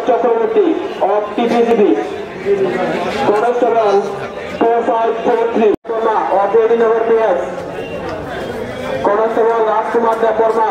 Chakraborty of TPGB, Constable 2543 Porma of Edinagar PS, Constable Rajkumar De Porma.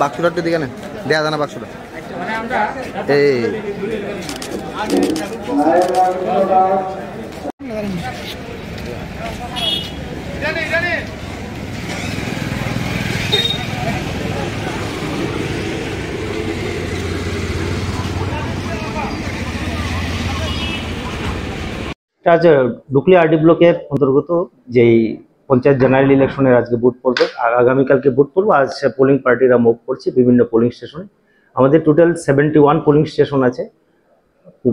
বাক্সটার দিকে না দেয়া জানা বাক্সটা এই আজ ডুকলি আরডি ব্লকের অন্তর্গত যেই পঞ্চায়েত জেনারেল ইলেকশনের আজকে ভোট পড়বে আর আগামীকালকে ভোট পড়বো। আজ পোলিং পার্টিরা মুভ করছে বিভিন্ন পোলিং স্টেশনে। আমাদের টোটাল 71 পোলিং স্টেশন আছে,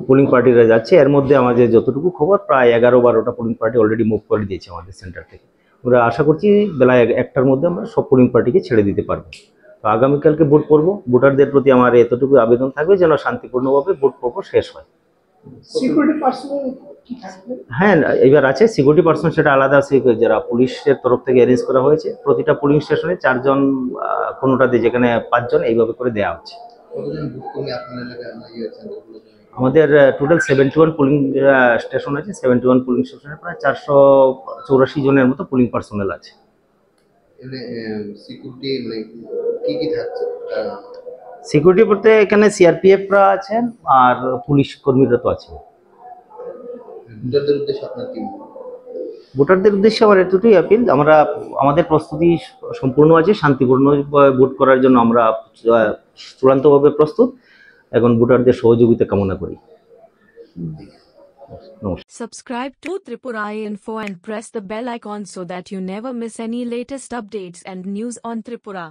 পোলিং পার্টিরা যাচ্ছে। এর মধ্যে আমাদের যতটুকু খবর প্রায় 11-12টা পোলিং পার্টি অলরেডি মুভ করে দিয়েছে আমাদের সেন্টার থেকে। আমরা আশা করছি বেলা 1টার মধ্যে আমরা সব পোলিং পার্টিকে ছেড়ে দিতে পারবো। তো আগামীকালকে ভোট পড়বো। ভোটারদের প্রতি আমার এতটুকু আবেদন থাকবে যেন শান্তিপূর্ণভাবে ভোট পর্ব শেষ হয়। হ্যাঁ, এবার আছে সিকিউরিটি পার্সন, সেটা আলাদা যারা পুলিশের তরফ থেকে অ্যারেঞ্জ করা হয়েছে। প্রতিটা পোলিং স্টেশনে 4 জন, কোনোটাতে যেখানে 5 জন, এইভাবে করে দেওয়া হচ্ছে। আমাদের টোটাল 71 পোলিং স্টেশন আছে। 71 পোলিং স্টেশনে প্রায় 484 জনের মতো পোলিং পার্সোনাল আছে। সিকিউরিটি বলতে এখানে সিআরপিএফরা আছেন আর পুলিশ কর্মীরা তো আছেন। ভোটারদের উদ্দেশ্যে আমার এতটুকুই আপিল, আমাদের প্রস্তুতি সম্পূর্ণ আছে। শান্তিপূর্ণ ভোট করার জন্য আমরা চূড়ান্তভাবে প্রস্তুত। এখন ভোটারদের সহযোগিতা কামনা করি। Subscribe to Tripura Info and press the bell icon so that you never miss any latest updates and news on Tripura.